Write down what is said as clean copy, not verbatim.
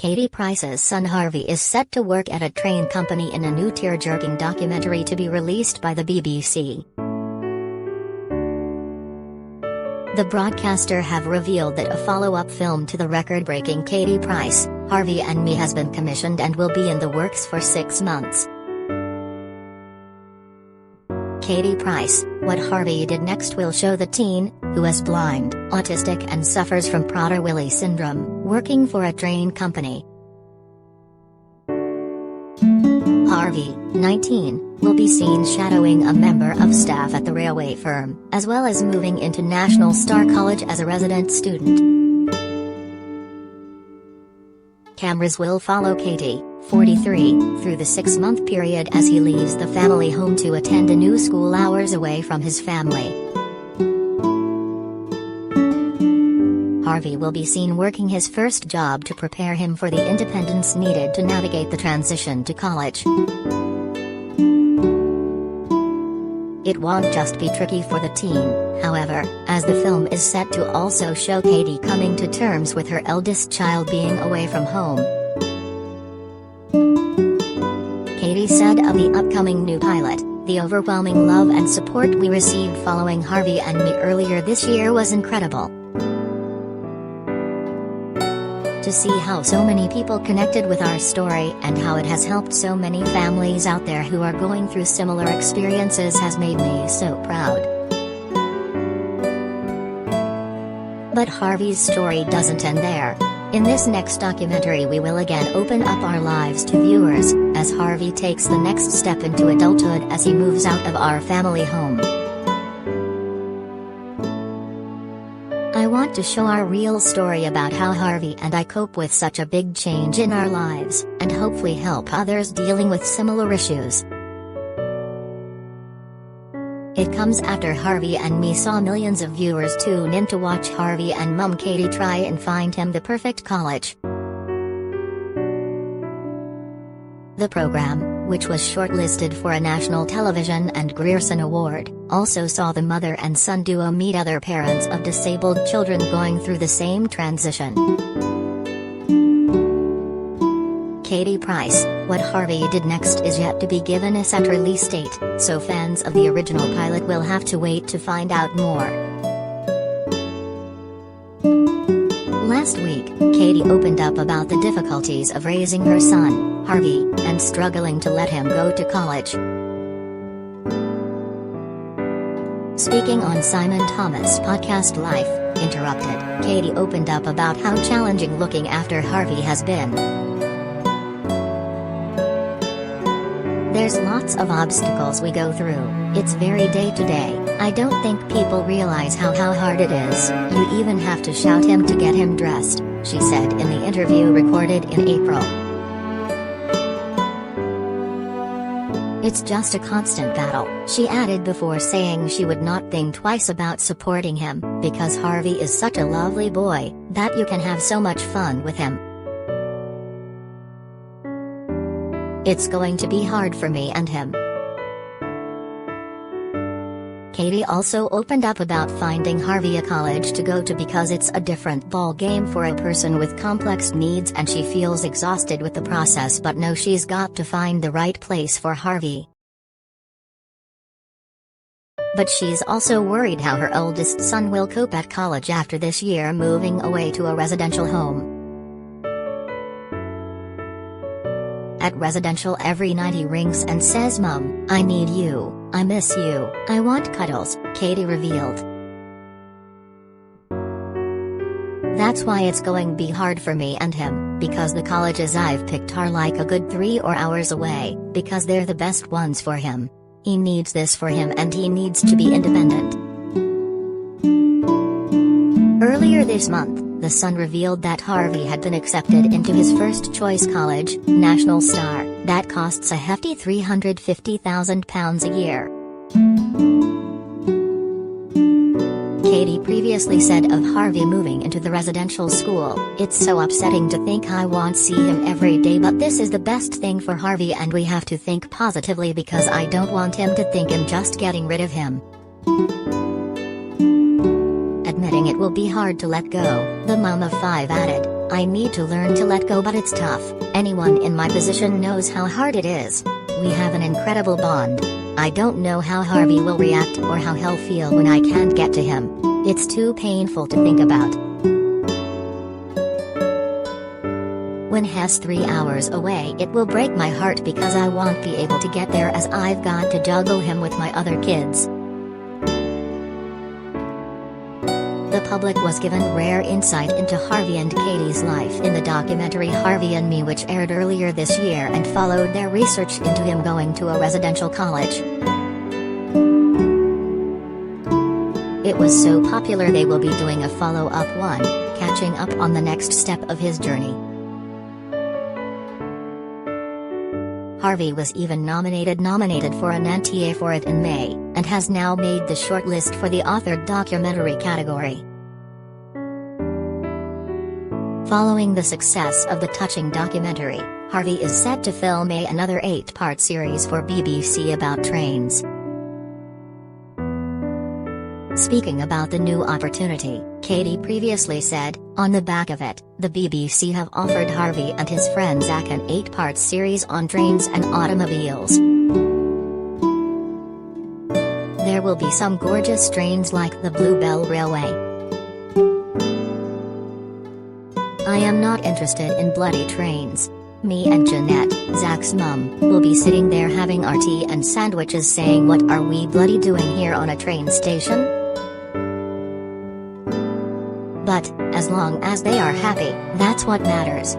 Katie Price's son Harvey is set to work at a train company in a new tear-jerking documentary to be released by the BBC. The broadcaster have revealed that a follow-up film to the record-breaking Katie Price, Harvey and Me has been commissioned and will be in the works for 6 months. Katie Price, What Harvey Did Next will show the teen, who is blind, autistic and suffers from Prader-Willi syndrome, working for a train company. Harvey, 19, will be seen shadowing a member of staff at the railway firm, as well as moving into National Star College as a resident student. Cameras will follow Katie, 43, through the 6-month period as he leaves the family home to attend a new school hours away from his family. Harvey will be seen working his first job to prepare him for the independence needed to navigate the transition to college. It won't just be tricky for the teen, however, as the film is set to also show Katie coming to terms with her eldest child being away from home. Katie said of the upcoming new pilot, "The overwhelming love and support we received following Harvey and Me earlier this year was incredible. To see how so many people connected with our story and how it has helped so many families out there who are going through similar experiences has made me so proud." But Harvey's story doesn't end there. In this next documentary we will again open up our lives to viewers, as Harvey takes the next step into adulthood as he moves out of our family home. I want to show our real story about how Harvey and I cope with such a big change in our lives, and hopefully help others dealing with similar issues. It comes after Harvey and Me saw millions of viewers tune in to watch Harvey and Mum Katie try and find him the perfect college. The program, which was shortlisted for a national television and Grierson Award, also saw the mother and son duo meet other parents of disabled children going through the same transition. Katie Price, What Harvey Did Next is yet to be given a set release date, so fans of the original pilot will have to wait to find out more. Last week, Katie opened up about the difficulties of raising her son, Harvey, and struggling to let him go to college. Speaking on Simon Thomas' podcast Life Interrupted, Katie opened up about how challenging looking after Harvey has been. "There's lots of obstacles we go through, it's very day to day. I don't think people realize how hard it is. You even have to shout him to get him dressed," she said in the interview recorded in April. "It's just a constant battle," she added before saying she would not think twice about supporting him, because Harvey is such a lovely boy, that you can have so much fun with him. "It's going to be hard for me and him." Katie also opened up about finding Harvey a college to go to because it's a different ball game for a person with complex needs, and she feels exhausted with the process but knows she's got to find the right place for Harvey. But she's also worried how her oldest son will cope at college after this year moving away to a residential home. "At residential every night he rings and says, 'Mom, I need you, I miss you, I want cuddles,'" Katie revealed. "That's why it's going to be hard for me and him, because the colleges I've picked are like a good 3 hours away, because they're the best ones for him. He needs this for him and he needs to be independent." Earlier this month, the son revealed that Harvey had been accepted into his first choice college, National Star, that costs a hefty £350,000 a year. Katie previously said of Harvey moving into the residential school, "It's so upsetting to think I won't see him every day, but this is the best thing for Harvey and we have to think positively because I don't want him to think I'm just getting rid of him." Admitting it will be hard to let go, the mom of 5 added, I need to learn to let go, but it's tough. Anyone in my position knows how hard it is. We have an incredible bond. I don't know how Harvey will react or how he'll feel when I can't get to him. It's too painful to think about. When he's 3 hours away, it will break my heart because I won't be able to get there as I've got to juggle him with my other kids. The public was given rare insight into Harvey and Katie's life in the documentary Harvey and Me, which aired earlier this year and followed their research into him going to a residential college. It was so popular they will be doing a follow-up one, catching up on the next step of his journey. Harvey was even nominated for an NTA for it in May, and has now made the shortlist for the authored documentary category. Following the success of the touching documentary, Harvey is set to film another 8-part series for BBC about trains. Speaking about the new opportunity, Katie previously said, on the back of it, the BBC have offered Harvey and his friend Zach an 8-part series on trains and automobiles. There will be some gorgeous trains like the Bluebell Railway. I am not interested in bloody trains. Me and Jeanette, Zach's mum, will be sitting there having our tea and sandwiches saying, what are we bloody doing here on a train station? But, as long as they are happy, that's what matters.